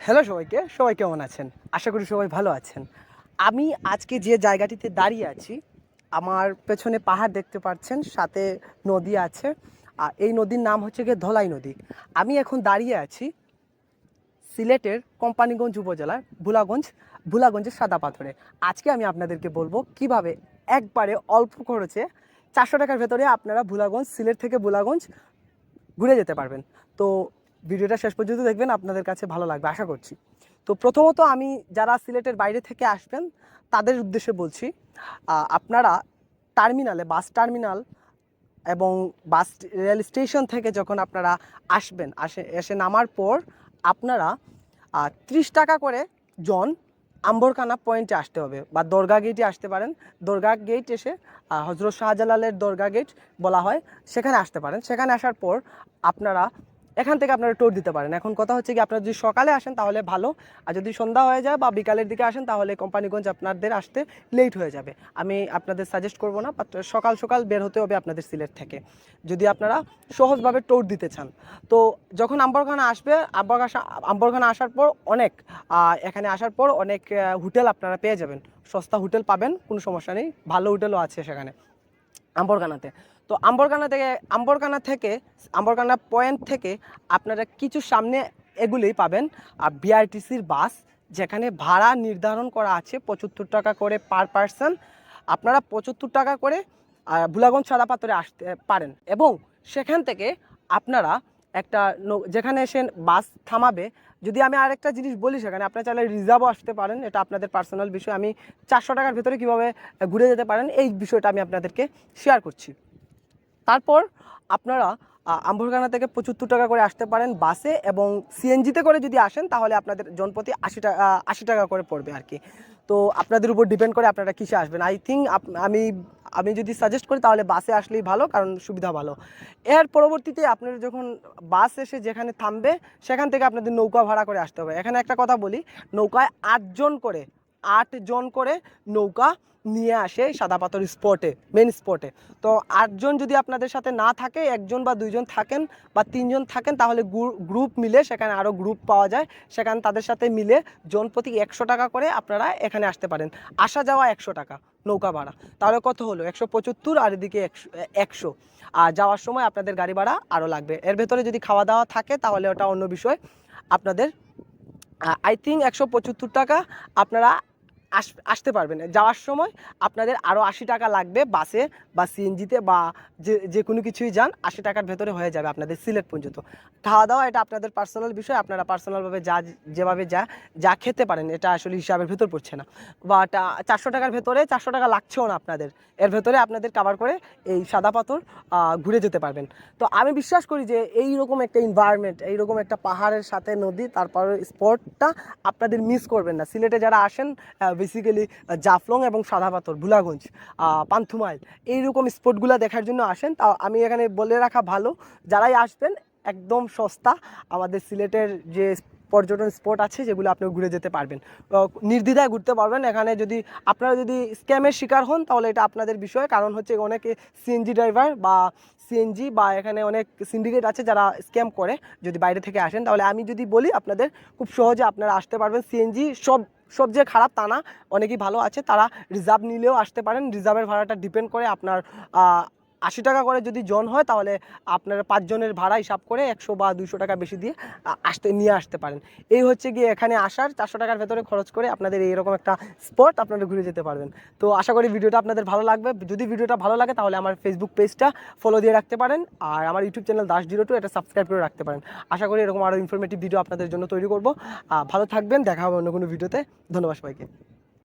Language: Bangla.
হ্যালো সবাইকে, সবাই কেমন আছেন? আশা করি সবাই ভালো আছেন। আমি আজকে যে জায়গাটিতে দাঁড়িয়ে আছি, আমার পেছনে পাহাড় দেখতে পাচ্ছেন, সাথে নদী আছে। আর এই নদীর নাম হচ্ছে গিয়ে ধলাই নদী। আমি এখন দাঁড়িয়ে আছি সিলেটের কোম্পানিগঞ্জ উপজেলার ভুলাগঞ্জের সাদা পাথরে। আজকে আমি আপনাদেরকে বলবো কিভাবে একবারে অল্প খরচে 400 টাকার ভেতরে আপনারা সিলেট থেকে ভুলাগঞ্জ ঘুরে যেতে পারবেন। তো ভিডিওটা শেষ পর্যন্ত দেখবেন, আপনাদের কাছে ভালো লাগবে আশা করছি। তো প্রথমত আমি যারা সিলেটের বাইরে থেকে আসবেন তাদের উদ্দেশ্যে বলছি, আপনারা টার্মিনালে, বাস টার্মিনাল এবং বাস রেল স্টেশন থেকে যখন আপনারা এসে নামার পর আপনারা 30 টাকা করে জন আম্বরখানা পয়েন্টে আসতে হবে, বা দরগা গেটে আসতে পারেন। দরগা গেট এসে হজরত শাহজালালের দরগা গেট বলা হয়, সেখানে আসতে পারেন। সেখানে আসার পর আপনারা এখান থেকে আপনারা টোর দিতে পারেন। এখন কথা হচ্ছে কি, আপনারা যদি সকালে আসেন তাহলে ভালো, আর যদি সন্ধ্যা হয়ে যায় বা বিকালের দিকে আসেন তাহলে কোম্পানিগঞ্জ আপনাদের আসতে লেট হয়ে যাবে। আমি আপনাদের সাজেস্ট করব না, বাট সকাল সকাল বের হতে হবে আপনাদের সিলেট থেকে, যদি আপনারা সহজভাবে টোর দিতে চান। তো যখন আম্বরখানা আসবে, আম্বরখানা আসার পর এখানে আসার পর অনেক হোটেল আপনারা পেয়ে যাবেন। সস্তা হোটেল পাবেন, কোনো সমস্যা নেই, ভালো হোটেলও আছে সেখানে আম্বরখানাতে। তো আম্বরখানা পয়েন্ট থেকে আপনারা কিছু সামনে এগুলোই পাবেন বিআরটিসির বাস, যেখানে ভাড়া নির্ধারণ করা আছে 75 টাকা করে পার পারসন। আপনারা 75 টাকা করে ভুলাগঞ্জ সাদা পাথরে আসতে পারেন, এবং সেখান থেকে আপনারা যেখানে এসে বাস থামাবে, যদি আমি আরেকটা জিনিস বলি, সেখানে আপনারা চাইলে রিজার্ভও আসতে পারেন, এটা আপনাদের পার্সোনাল বিষয়। আমি 400 টাকার ভেতরে কীভাবে ঘুরে যেতে পারেন এই বিষয়টা আমি আপনাদেরকে শেয়ার করছি। তারপর আপনারা আম্বরখানা থেকে 75 টাকা করে আসতে পারেন বাসে, এবং সিএনজিতে করে যদি আসেন তাহলে আপনাদের জনপ্রতি 80 টাকা করে পড়বে আর কি। তো আপনাদের উপর ডিপেন্ড করে আপনারা কিসে আসবেন। আই থিঙ্ক আমি যদি সাজেস্ট করি তাহলে বাসে আসলেই ভালো, কারণ সুবিধা ভালো। এর পরবর্তীতে আপনারা যখন বাস এসে যেখানে থামবে সেখান থেকে আপনাদের নৌকা ভাড়া করে আসতে হবে। এখানে একটা কথা বলি, নৌকায় 8 জন করে নৌকা নিয়ে আসে সাদা পাথর মেন স্পটে। তো 8 জন যদি আপনাদের সাথে না থাকে, 1 জন বা 2 জন থাকেন বা 3 জন থাকেন, তাহলে গ্রুপ মিলে, সেখানে আরও গ্রুপ পাওয়া যায়, সেখানে তাদের সাথে মিলে জন প্রতি 100 টাকা করে আপনারা এখানে আসতে পারেন। আসা যাওয়া 100 টাকা নৌকা ভাড়া, তাহলে কত হলো? 175, আর এদিকে 100। আর যাওয়ার সময় আপনাদের গাড়ি ভাড়া আরও লাগবে। এর ভেতরে যদি খাওয়া দাওয়া থাকে তাহলে ওটা অন্য বিষয়। আপনাদের আই থিঙ্ক 175 টাকা আপনারা আসতে পারবেন। যাওয়ার সময় আপনাদের আরও 80 টাকা লাগবে বাসে বা সিএনজিতে, বা যে কোনো কিছুই যান, 80 টাকার ভেতরে হয়ে যাবে আপনাদের সিলেট পর্যন্ত। খাওয়া দাওয়া এটা আপনাদের পার্সোনাল বিষয়, আপনারা পার্সোনালভাবে যেভাবে যা খেতে পারেন, এটা আসলে হিসাবের ভেতর পড়ছে না। বাট 400 টাকার ভেতরে 400 টাকা লাগছেও না আপনাদের, এর ভেতরে আপনাদের কভার করে এই সাদা পাথর ঘুরে যেতে পারবেন। তো আমি বিশ্বাস করি যে এইরকম একটা এনভায়রনমেন্ট, এইরকম একটা পাহাড়ের সাথে নদী, তারপর স্পটটা আপনাদের মিস করবেন না। সিলেটে যারা আসেন বেসিক্যালি জাফলং এবং সাদা পাথর, ভুলাগঞ্জ, পান্থুমাইল, এইরকম স্পটগুলো দেখার জন্য আসেন। তা আমি এখানে বলে রাখা ভালো, যারাই আসবেন একদম সস্তা আমাদের সিলেটের যে পর্যটন স্পট আছে, যেগুলো আপনি ঘুরে যেতে পারবেন, নির্দ্বিধায় ঘুরতে পারবেন। এখানে যদি আপনারা স্ক্যামের শিকার হন তাহলে এটা আপনাদের বিষয়, কারণ হচ্ছে অনেকে সিএনজি ড্রাইভার বা সিএনজি বা এখানে অনেক সিন্ডিকেট আছে যারা স্ক্যাম করে। যদি বাইরে থেকে আসেন তাহলে আমি যদি বলি, আপনাদের খুব সহজে আপনারা আসতে পারবেন। সিএনজি সব যে খারাপ তা না, অনেকেই ভালো আছে, তারা রিজার্ভ নিলেও আসতে পারেন। রিজার্ভের ভাড়াটা ডিপেন্ড করে আপনার 80 টাকা করে যদি জন হয়, তাহলে আপনারা 5 জনের ভাড়া হিসাব করে 100 বা 200 টাকা বেশি দিয়ে নিয়ে আসতে পারেন। এই হচ্ছে গিয়ে এখানে আসার 400 টাকার ভেতরে খরচ করে আপনাদের এইরকম একটা স্পট আপনারা ঘুরে যেতে পারবেন। তো আশা করি ভিডিওটা আপনাদের ভালো লাগবে। যদি ভিডিওটা ভালো লাগে তাহলে আমার ফেসবুক পেজটা ফলো দিয়ে রাখতে পারেন, আর আমার ইউটিউব চ্যানেল দাস02 এটা সাবস্ক্রাইব করে রাখতে পারেন। আশা করি এরকম আরও ইনফরমেটিভ ভিডিও আপনাদের জন্য তৈরি করব। ভালো থাকবেন, দেখা হবে অন্য কোনো ভিডিওতে। ধন্যবাদ সবাইকে।